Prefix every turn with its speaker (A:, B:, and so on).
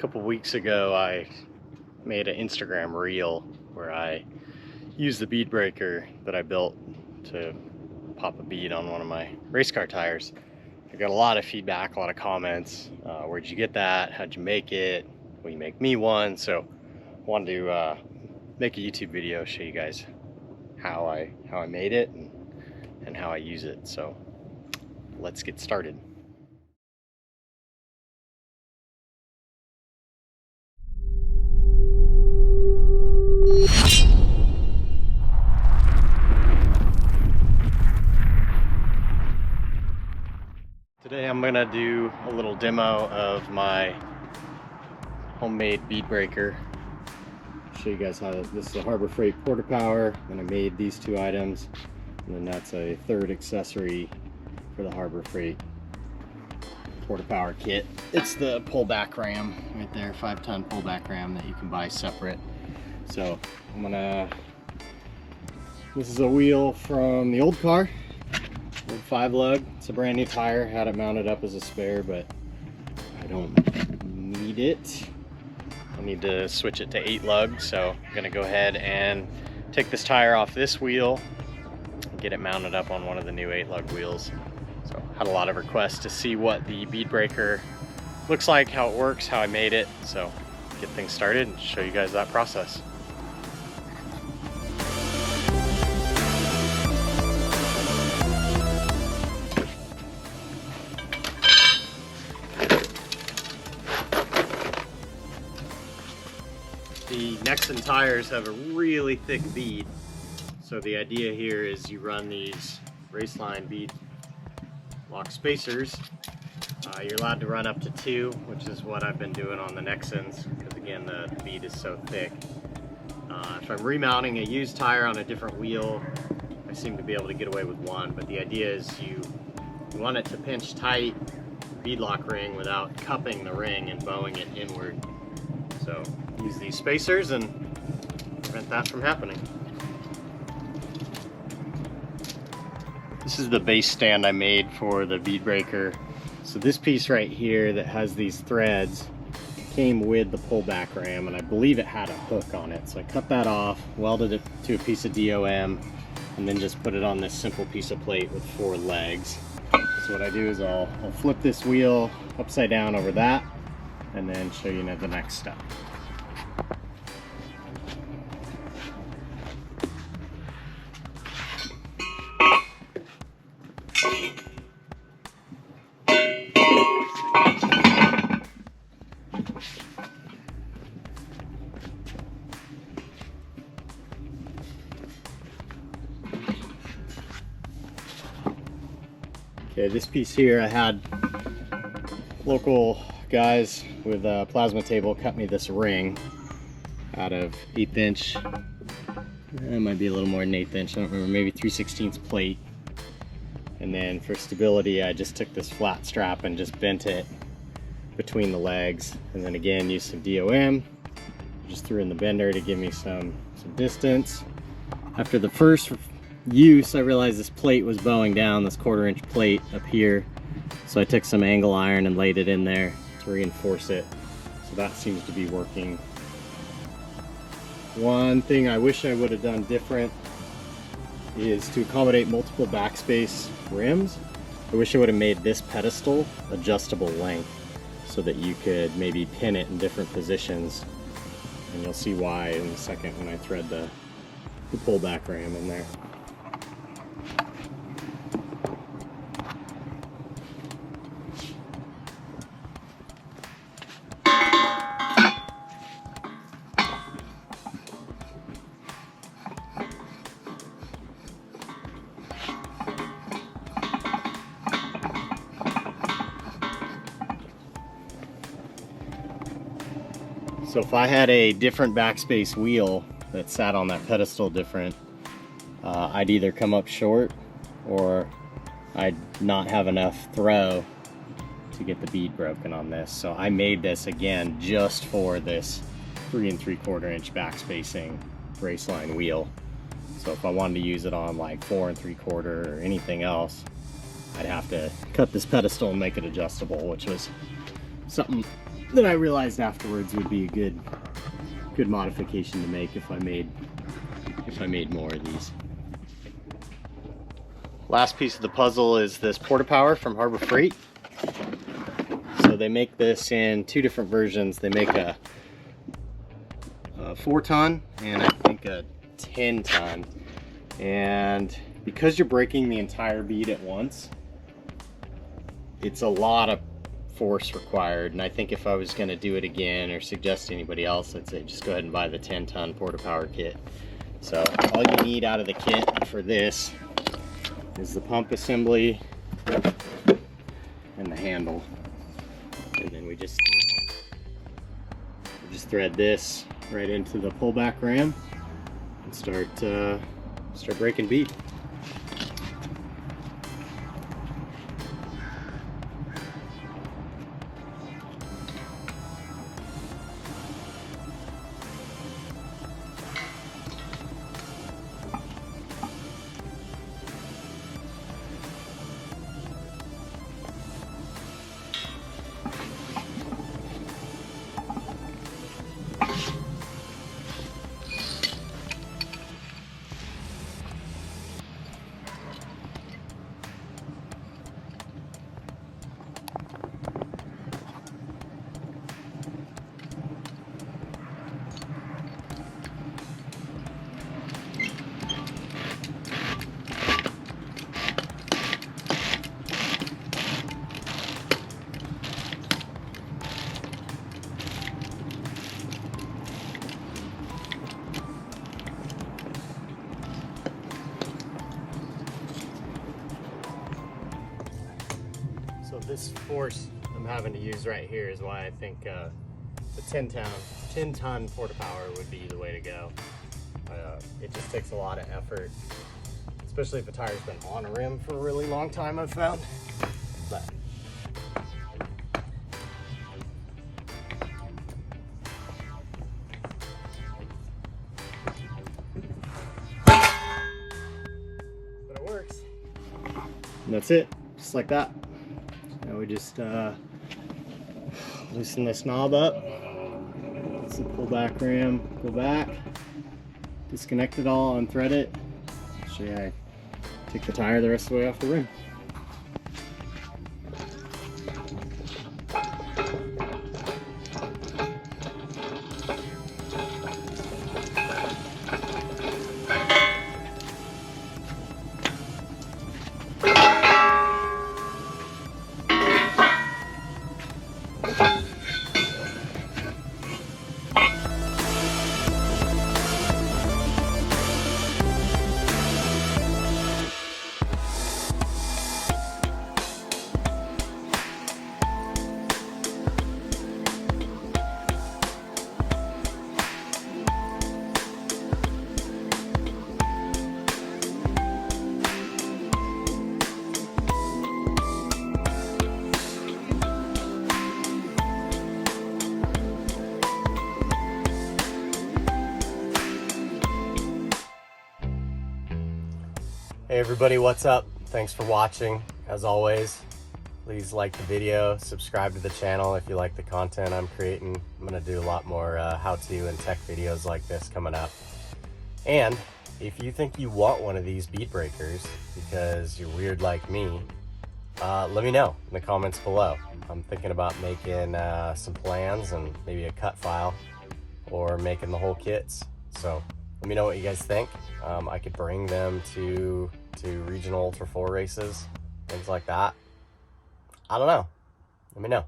A: couple weeks ago I made an Instagram reel where I used the bead breaker that I built to pop a bead on one of my race car tires. I got a lot of feedback, a lot of comments. Where'd you get that? How'd you make it? Will you make me one? So I wanted to make a YouTube video, show you guys how I made it and how I use it. So let's get started. Today I'm gonna do a little demo of my homemade bead breaker. Show you guys how this is a Harbor Freight Porta Power, and I made these two items, and then that's a third accessory for the Harbor Freight Porta Power kit. It's the pullback ram right there, 5-ton pullback ram that you can buy separate. So this is a wheel from the old car, old 5-lug. It's a brand new tire. Had it mounted up as a spare, but I don't need it. I need to switch it to 8-lug, so I'm gonna go ahead and take this tire off this wheel and get it mounted up on one of the new 8-lug wheels. So had a lot of requests to see what the bead breaker looks like, how it works, how I made it. So get things started and show you guys that process. The Nexen tires have a really thick bead, so the idea here is you run these Raceline bead lock spacers. You're allowed to run up to 2, which is what I've been doing on the Nexens, because again the bead is so thick. If I'm remounting a used tire on a different wheel, I seem to be able to get away with 1, but the idea is you want it to pinch tight bead lock ring without cupping the ring and bowing it inward. So use these spacers and prevent that from happening. This is the base stand I made for the bead breaker. So this piece right here that has these threads came with the pullback ram, and I believe it had a hook on it. So I cut that off, welded it to a piece of DOM, and then just put it on this simple piece of plate with 4 legs. So what I do is I'll flip this wheel upside down over that, and then show you the next step. Okay, this piece here, I had local guys with a plasma table cut me this ring out of 1/8 inch. It might be a little more than 1/8 inch, I don't remember, maybe 3/16 plate. And then for stability, I just took this flat strap and just bent it between the legs. And then again, used some DOM. Just threw in the bender to give me some distance. After the first use, I realized this plate was bowing down, this 1/4 inch plate up here. So I took some angle iron and laid it in there to reinforce it. So that seems to be working. One thing I wish I would have done different is to accommodate multiple backspace rims. I wish I would have made this pedestal adjustable length so that you could maybe pin it in different positions. And you'll see why in a second when I thread the pullback ram in there. So if I had a different backspace wheel that sat on that pedestal different, I'd either come up short or I'd not have enough throw to get the bead broken on this. So I made this again just for this 3 3/4 inch backspacing Raceline wheel. So if I wanted to use it on like 4 3/4 or anything else, I'd have to cut this pedestal and make it adjustable, which was something that I realized afterwards would be a good modification to make if I made more of these. Last piece of the puzzle is this Porta Power from Harbor Freight. So they make this in two different versions. They make a 4-ton and I think a 10-ton. And because you're breaking the entire bead at once, it's a lot of force required. And I think if I was going to do it again or suggest to anybody else, I'd say just go ahead and buy the 10-ton Porta Power kit. So all you need out of the kit for this is the pump assembly and the handle. And then we just thread this right into the pullback ram and start breaking bead. So this force I'm having to use right here is why I think the 10-ton Porta Power would be the way to go. It just takes a lot of effort, especially if a tire's been on a rim for a really long time, I've found. But it works. And that's it, just like that. Now we just loosen this knob up. Let's pull back ram, go back, disconnect it all, unthread it. Actually, I take the tire the rest of the way off the rim. Hey everybody, what's up? Thanks for watching. As always, please like the video, subscribe to the channel if you like the content I'm creating. I'm gonna do a lot more how-to and tech videos like this coming up. And if you think you want one of these bead breakers because you're weird like me, let me know in the comments below. I'm thinking about making some plans and maybe a cut file or making the whole kits. So let me know what you guys think. I could bring them to regional Ultra 4 races, things like that. I don't know. Let me know.